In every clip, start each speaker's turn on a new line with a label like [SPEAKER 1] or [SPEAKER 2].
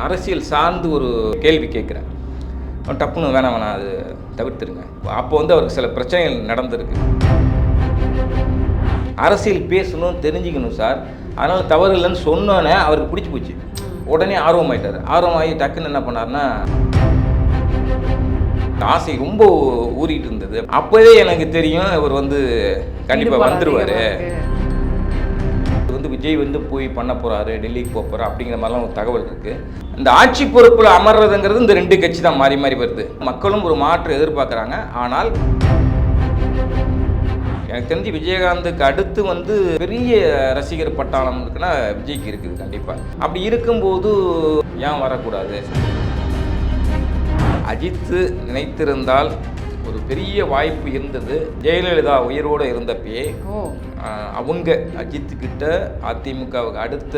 [SPEAKER 1] அரசியல் சார்ந்து ஒரு கேள்வி கேட்குறேன். டப்புன்னு வேணாம் அது தவிர்த்துருங்க. அப்போ வந்து அவருக்கு சில பிரச்சனைகள் நடந்திருக்கு. அரசியல் பேசணும் தெரிஞ்சுக்கணும் சார், அதனால் தவறு இல்லைன்னு சொன்னோன்னே அவருக்கு பிடிச்சி போச்சு. உடனே ஆர்வமாயிட்டார். ஆர்வமாகி டக்குன்னு என்ன பண்ணார்னா, ஆசை ரொம்ப ஊறிட்டு இருந்தது. அப்போவே எனக்கு தெரியும் இவர் வந்து கண்டிப்பாக வந்துடுவார். வந்து விஜய் வந்து போய் பண்ண போகிறாரு, டெல்லிக்கு போக போகிறார் அப்படிங்கிற மாதிரிலாம் ஒரு தகவல் இருக்குது. இந்த ஆட்சி பொறுப்பில் அமர்றதுங்கிறது இந்த ரெண்டு கட்சி தான் மாறி மாறி வருது. மக்களும் ஒரு மாற்று எதிர்பார்க்குறாங்க. ஆனால் எனக்கு தெரிஞ்சு விஜயகாந்துக்கு அடுத்து வந்து பெரிய ரசிகர் பட்டாளம் இருக்குன்னா விஜய்க்கு இருக்குது கண்டிப்பாக. அப்படி இருக்கும்போது ஏன் வரக்கூடாது? அஜித்து நினைத்திருந்தால் ஒரு பெரிய வாய்ப்பு இருந்தது. ஜெயலலிதா உயிரோடு இருந்தப்பயே அவங்க அஜித்துக்கிட்ட அதிமுகவுக்கு அடுத்த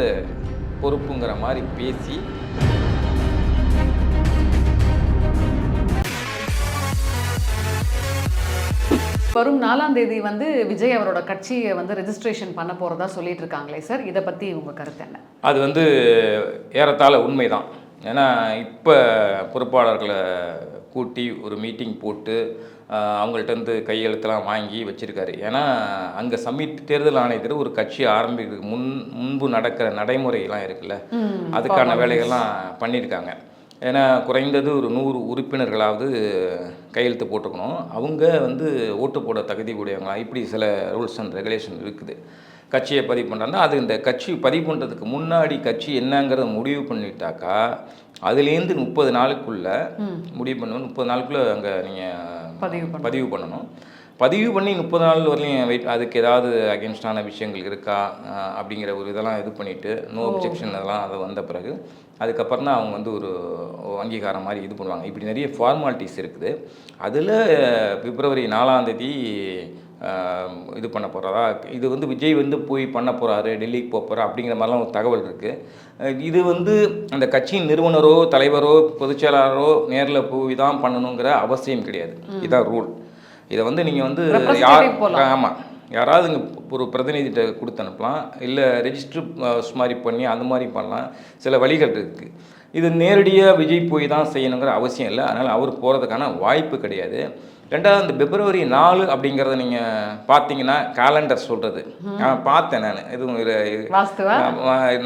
[SPEAKER 1] பொறுப்புங்கிற மாதிரி பேசி
[SPEAKER 2] வரும் 4ஆம் தேதி வந்து விஜய் அவரோட கட்சியை வந்து ரெஜிஸ்ட்ரேஷன் பண்ண போகிறதா சொல்லிட்டு இருக்காங்களே சார், இதை பற்றி உங்கள் கருத்து என்ன?
[SPEAKER 1] அது வந்து ஏறத்தாழ உண்மைதான். ஏன்னா இப்போ பொறுப்பாளர்களை கூட்டி ஒரு மீட்டிங் போட்டு அவங்கள்ட்ட கையெழுத்தெல்லாம் வாங்கி வச்சுருக்காரு. ஏன்னா அங்கே தேர்தல் ஆணையத்தில் ஒரு கட்சி ஆரம்பிக்கிறதுக்கு முன்பு நடக்கிற நடைமுறையெல்லாம் இருக்குல்ல, அதுக்கான வேலைகள்லாம் பண்ணியிருக்காங்க. ஏன்னா குறைந்தது ஒரு 100 உறுப்பினர்களாவது கையெழுத்து போட்டுக்கணும். அவங்க வந்து ஓட்டு போட தகுதி உடையவங்களா, இப்படி சில ரூல்ஸ் அண்ட் ரெகுலேஷன் இருக்குது. கட்சியை பதிவு பண்ணுறாங்கன்னா அது இந்த கட்சி பதிவு பண்ணுறதுக்கு முன்னாடி கட்சி என்னங்கிறத முடிவு பண்ணிட்டாக்கா அதுலேருந்து 30 நாளுக்குள்ளே முடிவு பண்ணணும். 30 நாளுக்குள்ளே அங்கே நீங்கள் பதிவு பண்ணணும். பதிவு பண்ணி 30 நாள் வரலையும் வெயிட், அதுக்கு ஏதாவது அகென்ஸ்டான விஷயங்கள் இருக்கா அப்படிங்கிற ஒரு இதெல்லாம் இது பண்ணிவிட்டு நோ அப்ஜெக்ஷன் அதெல்லாம் அது வந்த பிறகு அதுக்கப்புறம் தான் அவங்க வந்து ஒரு அங்கீகாரம் மாதிரி இது பண்ணுவாங்க. இப்படி நிறைய ஃபார்மாலிட்டிஸ் இருக்குது. அதில் பிப்ரவரி 4ஆம் தேதி இது பண்ண போகிறதா, இது வந்து விஜய் வந்து போய் பண்ண போகிறாரு, டெல்லிக்கு போக போகிறார் அப்படிங்கிற மாதிரிலாம் ஒரு தகவல் இருக்குது. இது வந்து அந்த கட்சியின் நிறுவனரோ தலைவரோ பொதுச்செயலாளரோ நேரில் போய் தான் பண்ணணுங்கிற அவசியம் கிடையாது. இதுதான் ரூல். இதை வந்து நீங்கள் வந்து ஆமாம் யாராவது இங்கே ஒரு பிரதிநிதிகிட்ட கொடுத்து அனுப்பலாம், இல்லை ரெஜிஸ்டர் மாதிரி பண்ணி அந்த மாதிரி பண்ணலாம். சில வழிகள் இருக்குது. இது நேரடியாக விஜய் போய் தான் செய்யணுங்கிற அவசியம் இல்லை. அதனால் அவர் போகிறதுக்கான வாய்ப்பு கிடையாது. ரெண்டாவது இந்த பிப்ரவரி 4 அப்படிங்கிறத நீங்கள் பார்த்தீங்கன்னா கேலண்டர் சொல்கிறது பார்த்தேன் நான். எதுவும்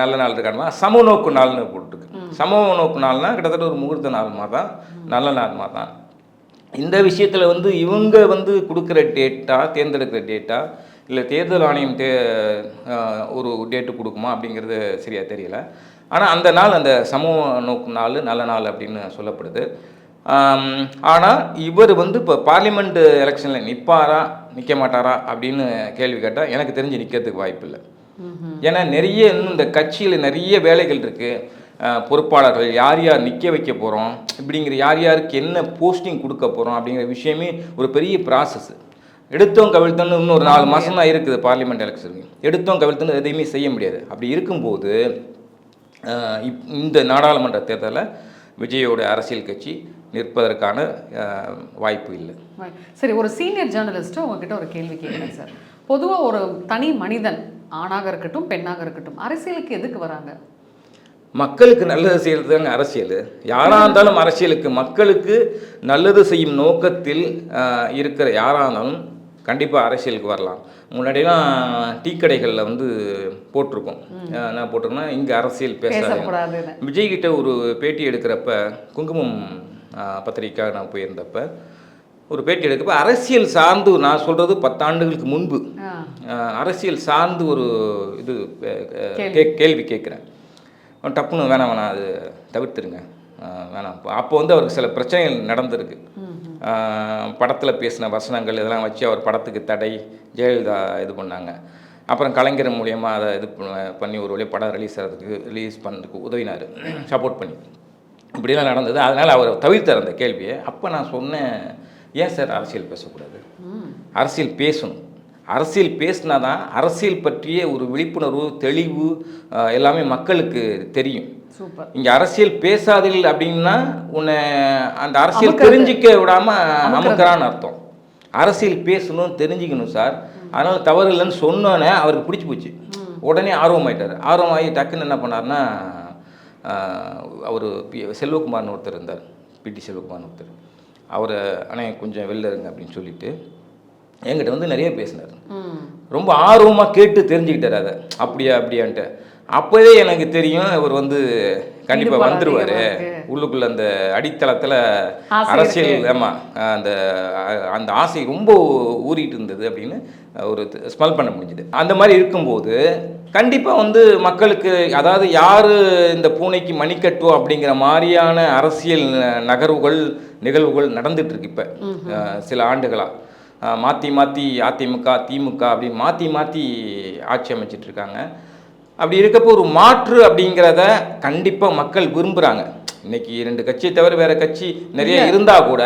[SPEAKER 1] நல்ல நாள் இருக்காருமா, சமநோக்கு நாள்னு போட்டுருக்கு. சமநோக்கு நாள்னால் கிட்டத்தட்ட ஒரு முகூர்த்த நாள் மாதிரி தான், நல்ல நாள் மாதிரி தான். இந்த விஷயத்தில் வந்து இவங்க வந்து கொடுக்குற டேட்டா, தேர்ந்தெடுக்கிற டேட்டா இல்லை தேர்தல் ஆணையம் ஒரு டேட்டு கொடுக்குமா அப்படிங்கிறது சரியாக தெரியல. ஆனால் அந்த நாள் அந்த சமூக நோக்கு நாள், நல்ல நாள் அப்படின்னு சொல்லப்படுது. ஆனால் இவர் வந்து இப்போ பார்லிமெண்ட் எலெக்ஷனில் நிற்பாரா நிற்க மாட்டாரா அப்படின்னு கேள்வி கேட்டால் எனக்கு தெரிஞ்சு நிற்கிறதுக்கு வாய்ப்பு இல்லை. ஏன்னா நிறைய இன்னும் இந்த கட்சியில் நிறைய வேலைகள் இருக்குது. பொறுப்பாளர்கள் யார் யார் நிற்க வைக்க போகிறோம் இப்படிங்கிற, யார் யாருக்கு என்ன போஸ்டிங் கொடுக்க போகிறோம் அப்படிங்கிற விஷயமே ஒரு பெரிய ப்ராசஸ். எடுத்தோம் கவிழ்த்தோன்னு இன்னும் ஒரு 4 மாதம் தான் இருக்குது பார்லிமெண்ட் எலெக்ஷனுக்கு. எடுத்தோம் கவிழ்த்தோன்னு எதையுமே செய்ய முடியாது. அப்படி இருக்கும்போது இந்த நாடாளுமன்ற தேர்தலில் விஜயோட அரசியல் கட்சி நிற்பதற்கான வாய்ப்பு இல்லை.
[SPEAKER 2] சரி, ஒரு சீனியர் ஜேர்னலிஸ்ட்டு உங்ககிட்ட ஒரு கேள்வி கேட்குறேன் சார். பொதுவாக ஒரு தனி மனிதன், ஆணாக இருக்கட்டும் பெண்ணாக இருக்கட்டும், அரசியலுக்கு எதுக்கு வராங்க?
[SPEAKER 1] மக்களுக்கு நல்லது செய்கிறது தாங்க அரசியல். யாராக இருந்தாலும் அரசியலுக்கு மக்களுக்கு நல்லது செய்யும் நோக்கத்தில் இருக்கிற யாராக இருந்தாலும் கண்டிப்பாக அரசியலுக்கு வரலாம். முன்னாடிலாம் டீ கடைகளில் வந்து போட்டிருக்கோம், என்ன போட்டிருக்கோன்னா இங்கே அரசியல் பேசக்கூடாது. விஜய்கிட்ட ஒரு பேட்டி எடுக்கிறப்ப குங்குமம் பத்திரிக்கை நான் போயிருந்தப்ப ஒரு பேட்டி எடுக்கப்போ அரசியல் சார்ந்து, நான் சொல்கிறது 10 ஆண்டுகளுக்கு முன்பு அரசியல் சார்ந்து ஒரு இது கேள்வி கேட்குறேன். டப்புன்னு வேணாம் அது தவிர்த்துருங்க வேணாம். அப்போ வந்து அவருக்கு சில பிரச்சனைகள் நடந்திருக்கு. படத்தில் பேசின வசனங்கள் இதெல்லாம் வச்சு அவர் படத்துக்கு தடை ஜெயலலிதா இது பண்ணாங்க. அப்புறம் கலைஞர் மூலியமாக அதை இது பண்ணி ஒரு வழியாக படம் ரிலீஸ் பண்ணுறதுக்கு உதவினார், சப்போர்ட் பண்ணி. இப்படிலாம் நடந்தது. அதனால் அவர் தவிர்த்தார் அந்த கேள்வியை. அப்போ நான் சொன்னேன், ஏன் சார் அரசியல் பேசக்கூடாது? அரசியல் பேசணும். அரசியல் பேசினா தான் அரசியல் பற்றிய ஒரு விழிப்புணர்வு, தெளிவு எல்லாமே மக்களுக்கு தெரியும். இங்கே அரசியல் பேசாதீர்கள் அப்படின்னா உன்னை அந்த அரசியல் தெரிஞ்சிக்க விடாமல் அமுக்கிறான்னு அர்த்தம். அரசியல் பேசணும், தெரிஞ்சுக்கணும் சார், அதனால் தவறு இல்லைன்னு சொன்னோன்னே அவருக்கு பிடிச்சி போச்சு. உடனே ஆர்வமாயிட்டார். ஆர்வமாகி டக்குன்னு என்ன பண்ணார்னா, அவர் செல்வகுமார்னு ஒருத்தர் இருந்தார், பிடி செல்வகுமார்னு ஒருத்தர். அவரை ஆனால் கொஞ்சம் வெளில இருங்க அப்படின்னு சொல்லிட்டு என்கிட்ட வந்து நிறைய பேசினார். ரொம்ப ஆர்வமாக கேட்டு தெரிஞ்சுக்கிட்டார் அதை, அப்படியா அப்படியான்ட்டு. அப்போவே எனக்கு தெரியும் இவர் வந்து கண்டிப்பாக வந்துடுவார், உள்ளுக்குள்ள அந்த அடித்தளத்தில் அரசியல் ஆமாம் அந்த அந்த ஆசை ரொம்ப ஊறிட்டு இருந்தது அப்படின்னு ஒரு ஸ்மெல் பண்ண முடிஞ்சுது. அந்த மாதிரி இருக்கும்போது கண்டிப்பாக வந்து மக்களுக்கு, அதாவது யார் இந்த பூனைக்கு மணி கட்டுவோம் அப்படிங்கிற மாதிரியான அரசியல் நகர்வுகள் நிகழ்வுகள் நடந்துகிட்ருக்கு இப்போ சில ஆண்டுகளாக. மாற்றி மாற்றி அதிமுக திமுக அப்படின்னு மாற்றி மாற்றி ஆட்சி அமைச்சிட்ருக்காங்க. அப்படி இருக்கப்போ ஒரு மாற்று அப்படிங்கிறத கண்டிப்பாக மக்கள் விரும்புகிறாங்க. இன்றைக்கி 2 கட்சியை தவிர வேறு கட்சி நிறைய இருந்தால் கூட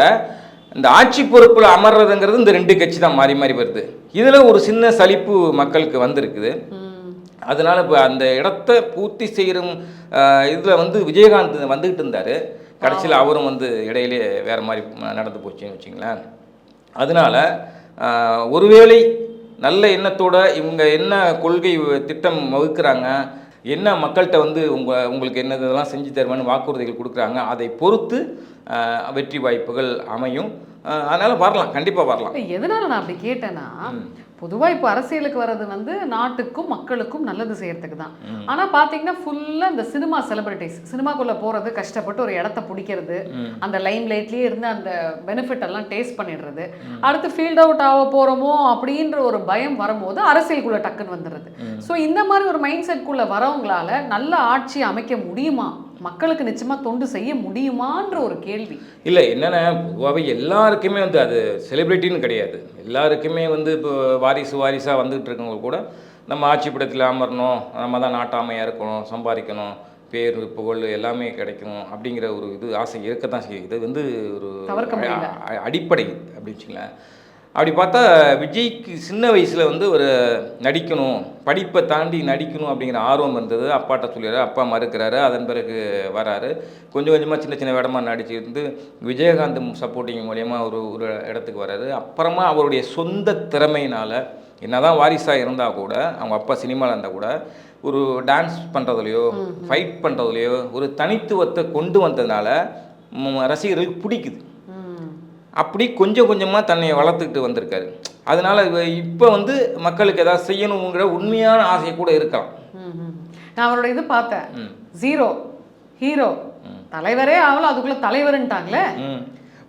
[SPEAKER 1] இந்த ஆட்சி பொறுப்பில் அமர்றதுங்கிறது இந்த 2 கட்சி தான் மாறி மாறி வருது. இதில் ஒரு சின்ன சலிப்பு மக்களுக்கு வந்திருக்குது. அதனால் இப்போ அந்த இடத்த பூர்த்தி செய்கிற இதில் வந்து விஜயகாந்த் வந்துக்கிட்டு இருந்தார். கடைசியில் அவரும் வந்து இடையிலே வேறு மாதிரி நடந்து போச்சுன்னு வச்சுங்களேன். அதனால் ஒருவேளை நல்ல எண்ணத்தோட இவங்க என்ன கொள்கை திட்டம் வகுக்கிறாங்க, என்ன மக்கள்கிட்ட வந்து உங்களுக்கு என்ன இதெல்லாம் செஞ்சு தருவேன்னு வாக்குறுதிகள் கொடுக்குறாங்க, அதை பொறுத்து வெற்றி வாய்ப்புகள் அமையும். அதனால் வரலாம், கண்டிப்பாக வரலாம்.
[SPEAKER 2] எதனால் நான் அப்படி கேட்டேன்னா, பொதுவாக இப்போ அரசியலுக்கு வர்றது வந்து நாட்டுக்கும் மக்களுக்கும் நல்லது செய்யறதுக்கு தான். ஆனால் பார்த்தீங்கன்னா ஃபுல்லாக இந்த சினிமா செலிபிரிட்டிஸ் சினிமாக்குள்ளே போகிறது, கஷ்டப்பட்டு ஒரு இடத்த பிடிக்கிறது, அந்த லைம் லைட்லேயே இருந்து அந்த பெனிஃபிட் எல்லாம் டேஸ்ட் பண்ணிடுறது, அடுத்து ஃபீல்ட் அவுட் ஆக போகிறோமோ அப்படின்ற ஒரு பயம் வரும்போது அரசியலுக்குள்ளே டக்குன்னு வந்துடுறது. ஸோ இந்த மாதிரி ஒரு மைண்ட் செட்குள்ளே வரவங்களால நல்ல ஆட்சி அமைக்க முடியுமா, மக்களுக்கு நிச்சயமாக தொண்டு செய்ய முடியுமான்ற ஒரு கேள்வி.
[SPEAKER 1] இல்லை, என்னென்னா பொதுவாகவே எல்லாருக்குமே வந்து அது செலிப்ரிட்டின்னு கிடையாது. எல்லாருக்குமே வந்து இப்போ வாரிசாக வந்துகிட்டு இருக்கவங்க கூட நம்ம ஆட்சி படத்தில் அமரணும், நம்ம தான் நாட்டாமையாக இருக்கணும், சம்பாதிக்கணும், பேர் புகழ் எல்லாமே கிடைக்கணும் அப்படிங்கிற ஒரு இது ஆசை இருக்கத்தான் செய்யும். இது வந்து ஒரு அடிப்படை அப்படின்னு வச்சுங்களேன். அப்படி பார்த்தா விஜய்க்கு சின்ன வயசில் வந்து ஒரு நடிக்கணும், படிப்பை தாண்டி நடிக்கணும் அப்படிங்கிற ஆர்வம் இருந்தது. அப்பாட்ட சொல்லிடுறாரு, அப்பா மறுக்கிறாரு. அதன் பிறகு வராரு, கொஞ்சம் கொஞ்சமாக சின்ன சின்ன இடமாக நடிச்சிருந்து விஜயகாந்த் சப்போர்ட்டிங் மூலயமா ஒரு இடத்துக்கு வராரு. அப்புறமா அவருடைய சொந்த திறமையினால் என்னதான் வாரிசாக இருந்தால் கூட, அவங்க அப்பா சினிமாவில் இருந்தால் கூட, ஒரு டான்ஸ் பண்ணுறதுலையோ ஃபைட் பண்ணுறதுலையோ ஒரு தனித்துவத்தை கொண்டு வந்ததுனால ரசிகர்களுக்கு பிடிக்குது. அப்படி கொஞ்சம் கொஞ்சமாக தன்னை வளர்த்துக்கிட்டு வந்திருக்காரு. அதனால் இப்போ வந்து மக்களுக்கு ஏதாவது செய்யணுங்கிற உண்மையான ஆசை கூட இருக்கலாம்.
[SPEAKER 2] நான் அவரோட இது பார்த்தேன், 0 ஹீரோ தலைவரே ஆகல, அதுக்குள்ளே தலைவருன்ட்டாங்களே.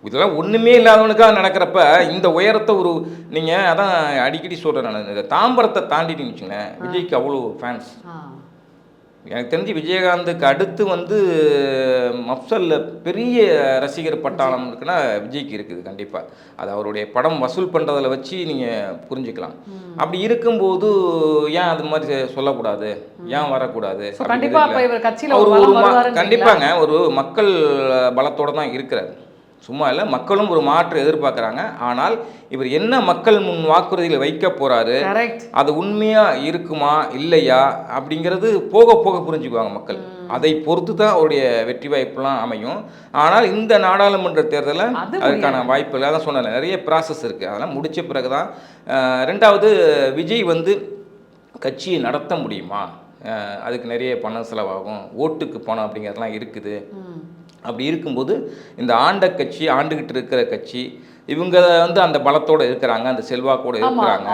[SPEAKER 1] இதெல்லாம் ஒன்றுமே இல்லாதவனுக்காக நடக்கிறப்ப இந்த உயரத்தை ஒரு நீங்கள் அதான் அடிக்கடி சொல்கிறேன் நான், இந்த தாம்பரத்தை தாண்டிட்டு வச்சுங்களேன், விஜய்க்கு அவ்வளோ ஃபேன்ஸ். எனக்கு தெரிஞ்சு விஜயகாந்துக்கு அடுத்து வந்து மப்சலில் பெரிய ரசிகர் பட்டாளம் இருக்குன்னா விஜய்க்கு இருக்குது கண்டிப்பாக. அது அவருடைய படம் வசூல் பண்ணுறதில் வச்சு நீங்கள் புரிஞ்சுக்கலாம். அப்படி இருக்கும்போது ஏன் அது மாதிரி சொல்லக்கூடாது, ஏன் வரக்கூடாது? கண்டிப்பாங்க ஒரு மக்கள் பலத்தோடு தான் இருக்கிறார், சும்மா இல்லை. மக்களும் ஒரு மாற்று எதிர்பார்க்குறாங்க. ஆனால் இவர் என்ன மக்கள் முன் வாக்குறுதிகளை வைக்க போகிறாரு, அது உண்மையாக இருக்குமா இல்லையா அப்படிங்கிறது போக போக புரிஞ்சுக்குவாங்க மக்கள். அதை பொறுத்து தான் அவருடைய வெற்றி வாய்ப்புலாம் அமையும். ஆனால் இந்த நாடாளுமன்ற தேர்தலில் அதுக்கான வாய்ப்புகள் தான் சொன்னேன், நிறைய ப்ராசஸ் இருக்குது. அதெல்லாம் முடித்த பிறகு தான். ரெண்டாவது, விஜய் வந்து கட்சியை நடத்த முடியுமா, அதுக்கு நிறைய பணம் செலவாகும், ஓட்டுக்கு பணம் அப்படிங்கிறதுலாம் இருக்குது. அப்படி இருக்கும்போது இந்த கட்சி ஆண்டுகிட்டு இருக்கிற கட்சி இவங்க வந்து அந்த பலத்தோடு இருக்கிறாங்க, அந்த செல்வாக்கோடு இருக்கிறாங்க,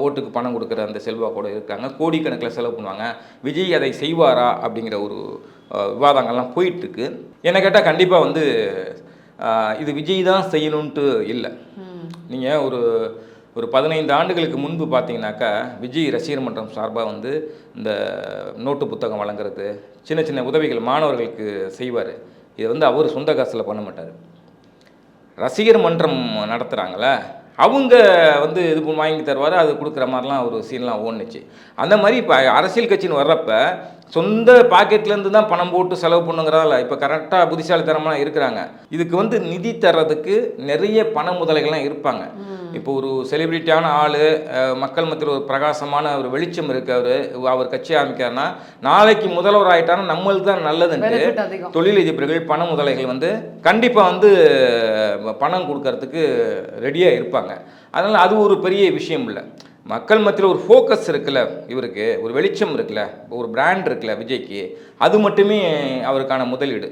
[SPEAKER 1] ஓட்டுக்கு பணம் கொடுக்குற அந்த செல்வாக்கோடு இருக்காங்க, கோடிக்கணக்கில் செலவு பண்ணுவாங்க. விஜய் அதை செய்வாரா அப்படிங்கிற ஒரு விவாதங்கள்லாம் போயிட்டுருக்கு. என்ன கேட்டால் கண்டிப்பாக வந்து இது விஜய் தான் செய்யணுன்ட்டு இல்லை. நீங்கள் ஒரு 15 ஆண்டுகளுக்கு முன்பு பார்த்தீங்கன்னாக்கா விஜய் ரசிகர் மன்றம் சார்பாக வந்து இந்த நோட்டு புத்தகம் வழங்குறது, சின்ன சின்ன உதவிகள் மாணவர்களுக்கு செய்வார். இதை வந்து அவர் சொந்த காசில் பண்ண மாட்டார். ரசிகர் மன்றம் நடத்துகிறாங்களே அவங்க வந்து இது வாங்கி தருவார், அது கொடுக்குற மாதிரிலாம் ஒரு சீன்லாம் ஓடுனுச்சு. அந்த மாதிரி இப்போ அரசியல் கட்சின்னு வர்றப்ப சொந்த பாக்கெட்லேருந்து தான் பணம் போட்டு செலவு பண்ணுங்கிறதால இப்போ கரெக்டாக புத்திசாலித்தனமாக இருக்கிறாங்க. இதுக்கு வந்து நிதி தர்றதுக்கு நிறைய பண முதலைகள்லாம் இருப்பாங்க. இப்போ ஒரு செலிபிரிட்டியான ஆள், மக்கள் மத்தியில் ஒரு பிரகாசமான ஒரு வெளிச்சம் இருக்கு, அவர் கட்சி ஆரம்பிக்கிறாருன்னா நாளைக்கு முதல்வர் ஆகிட்டாருன்னா நம்மளுக்கு தான் நல்லதுன்ட்டு தொழிலதிபர்கள் பண முதலைகள் வந்து கண்டிப்பாக வந்து பணம் கொடுக்கறதுக்கு ரெடியாக இருப்பாங்க. அதனால் அது ஒரு பெரிய விஷயம் இல்லை. மக்கள் மத்தியில் ஒரு ஃபோக்கஸ் இருக்குல்ல, இவருக்கு ஒரு வெளிச்சம் இருக்குல்ல, ஒரு பிராண்ட் இருக்குல்ல விஜய்க்கு, அது மட்டுமே அவருக்கான முதலீடு.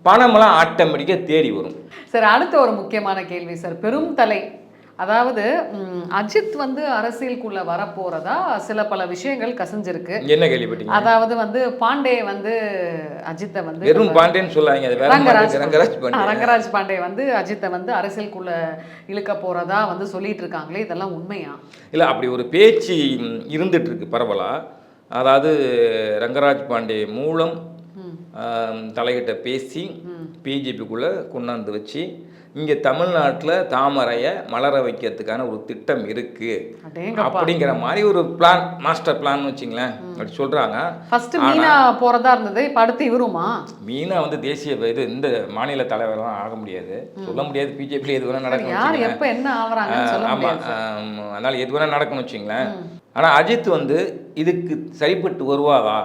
[SPEAKER 1] பணமெல்லாம் ஆட்டோமேட்டிக்காக தேடி வரும்.
[SPEAKER 2] சார் அடுத்த ஒரு முக்கியமான கேள்வி சார், பெரும் தலை அதாவது அஜித் வந்து அரசியலுக்குள்ள வரப்போறதா சில பல விஷயங்கள் கசிஞ்சிருக்கு.
[SPEAKER 1] என்ன கேள்விப்பட்டீங்க?
[SPEAKER 2] அதாவது வந்து பாண்டே வந்து அஜித்தை வந்து
[SPEAKER 1] வெறும் பாண்டேன்னு சொல்லாங்க, அது வேற
[SPEAKER 2] ரங்கராஜ் பாண்டே வந்து அஜித்தை வந்து அரசியலுக்குள்ள இழுக்க போறதா வந்து சொல்லிட்டு இருக்காங்களே, இதெல்லாம் உண்மையா?
[SPEAKER 1] இல்லை, அப்படி ஒரு பேச்சு இருந்துட்டு இருக்கு பரவலா. அதாவது ரங்கராஜ் பாண்டே மூலம் தலைகிட்ட பேசி பிஜேபிக்குள்ளே கொண்டாந்து வச்சு இங்கே தமிழ்நாட்டில் தாமரையை மலர வைக்கிறதுக்கான ஒரு திட்டம் இருக்குது அப்படிங்கிற மாதிரி ஒரு பிளான், மாஸ்டர் பிளான் வச்சுங்களேன், அப்படி சொல்கிறாங்க.
[SPEAKER 2] ஃபர்ஸ்ட் மீனா போகிறதா இருந்தது, இப்போ அடுத்து இவருமா?
[SPEAKER 1] மீனா வந்து தேசிய இது இந்த மாநில தலைவரெலாம் ஆக முடியாது, சொல்ல முடியாது. பிஜேபியில் எது வேணால் நடக்கும்,
[SPEAKER 2] யார் எப்போ என்ன ஆகுறாங்க.
[SPEAKER 1] ஆமாம், அதனால் எது வேணால் நடக்கும்னு வச்சுங்களேன். ஆனால் அஜித் வந்து இதுக்கு சரிப்பட்டு வருவாதா?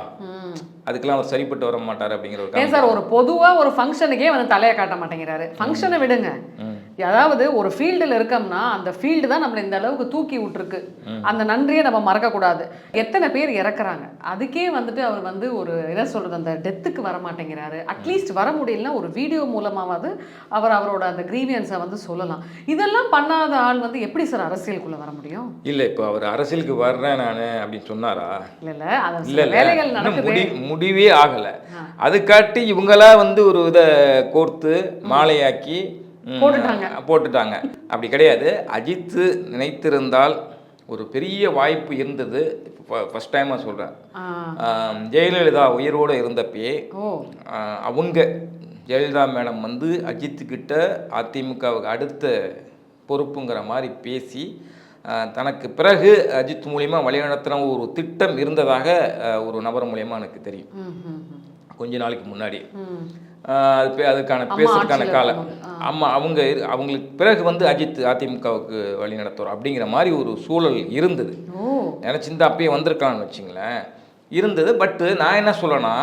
[SPEAKER 1] அதுக்கெல்லாம் அவர் சரிப்பட்டு வர மாட்டார் அப்படிங்கிற ஒரு
[SPEAKER 2] ஏன் சார் ஒரு பொதுவாக ஒரு ஃபங்க்ஷனுக்கே வந்து தலையை காட்ட மாட்டேங்கிறாரு. ஃபங்க்ஷனை விடுங்க, அதாவது ஒரு ஃபீல்டில் இருக்கோம்னா அந்த ஃபீல்டு தான் நம்மளை இந்த அளவுக்கு தூக்கி விட்டுருக்கு, அந்த நன்றியை நம்ம மறக்கக்கூடாது. எத்தனை பேர் இறக்குறாங்க, அதுக்கே வந்துட்டு அவர் வந்து ஒரு என்ன சொல்கிறது, அந்த டெத்துக்கு வர மாட்டேங்கிறாரு. அட்லீஸ்ட் வர முடியலன்னா ஒரு வீடியோ மூலமாவது அவரோட அந்த கிரீவியன்ஸை வந்து சொல்லலாம். இதெல்லாம் பண்ணாத ஆள் வந்து எப்படி சார் அரசியலுக்குள்ளே வர முடியும்?
[SPEAKER 1] இல்லை, இப்போ அவர் அரசியலுக்கு வர்றேன் நான் அப்படின்னு சொன்னாரா?
[SPEAKER 2] இல்லை, அது வேலைகள் நடக்குது,
[SPEAKER 1] முடிவே ஆகலை. அதுக்காட்டி இவங்களா வந்து ஒரு இதை கோர்த்து மாலையாக்கி போட்டுட்டாங்க. அப்படி கிடையாது. அஜித் நினைத்திருந்தால் ஒரு பெரிய வாய்ப்பு இருந்தது. ஃபர்ஸ்ட் டைமாக சொல்கிறேன், ஜெயலலிதா உயிரோடு இருந்தப்பே அவங்க ஜெயலலிதா மேடம் வந்து அஜித்துக்கிட்ட அதிமுகவுக்கு அடுத்த பொறுப்புங்கிற மாதிரி பேசி தனக்கு பிறகு அஜித் மூலிமா வழிநடத்தின ஒரு திட்டம் இருந்ததாக ஒரு நபர் மூலியமாக எனக்கு தெரியும். கொஞ்ச நாளைக்கு முன்னாடி அதுக்கான பேசுறதுக்கான காலம். ஆமாம், அவங்களுக்கு பிறகு வந்து அஜித் அதிமுகவுக்கு வழி நடத்துவார் அப்படிங்கிற மாதிரி ஒரு சூழல் இருந்தது. நினச்சிருந்தா அப்பயே வந்திருக்கலாம்னு வச்சுங்களேன், இருந்தது. பட்டு நான் என்ன சொல்லனா,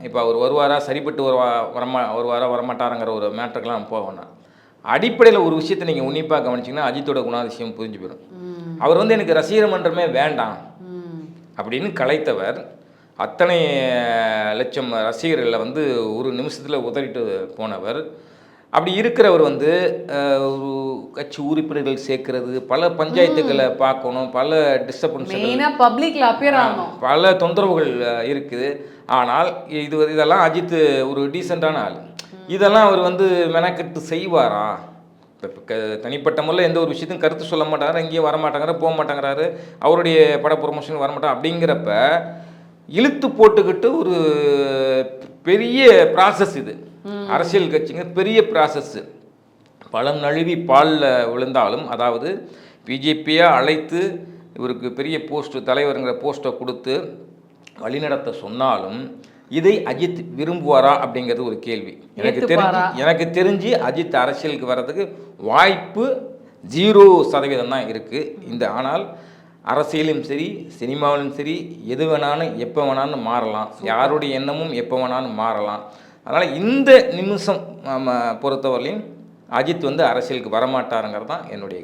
[SPEAKER 1] இப்போ அவர் வருவாரா, சரிப்பட்டு வருவாரா வரமாட்டாருங்கிற ஒரு மேட்டருக்கெல்லாம் போவேன்னா, அடிப்படையில் ஒரு விஷயத்தை நீங்கள் உன்னிப்பாக கவனிச்சிங்கன்னா அஜித்தோட குணாதிசயம் புரிஞ்சு போயிடும். அவர் வந்து எனக்கு ரசிகர் மன்றமே வேண்டாம் அப்படின்னு கலைத்தவர் அத்தனை லட்சம் ரசிகர்களை வந்து ஒரு நிமிஷத்தில் உதறிட்டு போனவர். அப்படி இருக்கிறவர் வந்து ஒரு கட்சி உறுப்பினர்கள் சேர்க்கறது, பல பஞ்சாயத்துக்களை பார்க்கணும், பல டிஸ்டர்பன்ஸ், பல தொந்தரவுகள் இருக்குது. ஆனால் இதெல்லாம் அஜித் ஒரு டீசெண்டான ஆள். இதெல்லாம் அவர் வந்து மெனக்கெட்டு செய்வாரா? இப்போ தனிப்பட்ட முறையில் எந்த ஒரு விஷயத்தையும் கருத்து சொல்ல மாட்டாங்க, எங்கேயும் வரமாட்டாங்கிறாரு, போக மாட்டேங்கிறாரு, அவருடைய பட ப்ரொமோஷன் வரமாட்டாங்க. அப்படிங்கிறப்ப இழுத்து போட்டுக்கிட்டு ஒரு பெரிய ப்ராசஸ் இது. அரசியல் கட்சிங்க பெரிய ப்ராசஸ்ஸு. பழம் நழுவி பாலில் விழுந்தாலும், அதாவது பிஜேபியாக அழைத்து இவருக்கு பெரிய போஸ்ட்டு, தலைவருங்கிற போஸ்ட்டை கொடுத்து வழிநடத்த சொன்னாலும் இதை அஜித் விரும்புவாரா அப்படிங்கிறது ஒரு கேள்வி. எனக்கு தெரிஞ்சு அஜித் அரசியலுக்கு வர்றதுக்கு வாய்ப்பு 0% தான் இருக்குது. ஆனால் அரசியலும் சரி, சினிமாவிலும் சரி, எது வேணாலும் எப்போ வேணாலும் மாறலாம், யாருடைய எண்ணமும் எப்போ வேணாலும் மாறலாம். அதனால் இந்த நிமிஷம் நம்ம பொறுத்தவரையிலையும் அஜித் வந்து அரசியலுக்கு வரமாட்டாருங்கிறது தான் என்னுடைய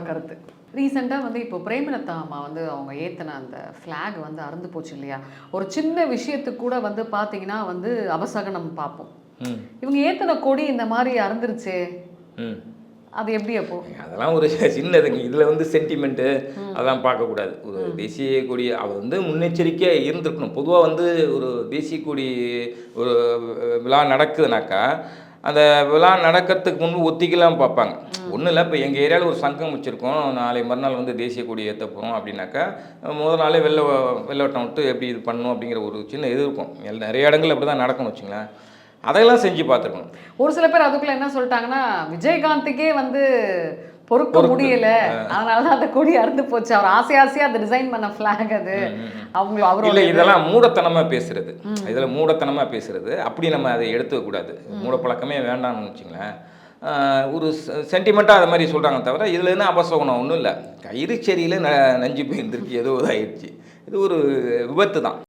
[SPEAKER 1] கருத்து.
[SPEAKER 2] ரீசெண்டாக வந்து இப்போ பிரேமலதா அம்மா வந்து அவங்க ஏற்றின அந்த ஃப்ளாக் வந்து அறுந்து போச்சு இல்லையா? ஒரு சின்ன விஷயத்துக்கு கூட வந்து பார்த்தீங்கன்னா வந்து அபசகனம் பார்ப்போம். இவங்க ஏற்றின கொடி இந்த மாதிரி அறுந்துருச்சு, அது எப்படி? அப்போ
[SPEAKER 1] அதெல்லாம் ஒரு சின்னதுங்க. இதில் வந்து சென்டிமெண்ட்டு அதெல்லாம் பார்க்கக்கூடாது. ஒரு தேசிய கொடி அவர் வந்து முன்னெச்சரிக்கையாக இருந்திருக்கணும். பொதுவாக வந்து ஒரு தேசிய கொடி ஒரு விழா நடக்குதுனாக்கா அந்த விழா நடக்கிறதுக்கு முன்பு ஒத்திக்கலாம் பார்ப்பாங்க. ஒன்றும் இல்லை, இப்போ எங்கள் ஏரியாவில் ஒரு சங்கம் வச்சுருக்கோம், நாளை மறுநாள் வந்து தேசிய கொடி ஏற்ற போகிறோம் அப்படின்னாக்கா முதல் நாளே வெள்ளவட்டம் விட்டு எப்படி இது பண்ணணும் அப்படிங்கிற ஒரு சின்ன இது இருக்கும். நிறைய இடங்கள் அப்படி தான் நடக்கணும் வச்சுங்களேன். அதையெல்லாம் செஞ்சு பார்த்துருக்கணும்.
[SPEAKER 2] ஒரு சில பேர் அதுக்குள்ளே என்ன சொல்லிட்டாங்கன்னா, விஜயகாந்துக்கே வந்து பொறுக்க முடியல, அதனால தான் அந்த கொடி அறுந்து போச்சு, அவர் ஆசையாக அந்த டிசைன் பண்ண ஃப்ளாக் அது அவரோட.
[SPEAKER 1] இதெல்லாம் மூடத்தனமாக பேசுறது, இதில் மூடத்தனமாக பேசுறது. அப்படி நம்ம அதை எடுத்துக்கூடாது. மூடப்பழக்கமே வேண்டாம்னு வச்சுங்களேன். ஒரு சென்டிமெண்ட்டாக அது மாதிரி சொல்கிறாங்க தவிர இதில் என்ன அபசகுணம் ஒன்றும் இல்லை. கயிறு செடியில் நஞ்சு போயிருந்துருக்கு, ஏதோ இதாகிடுச்சு. இது ஒரு விபத்து தான்.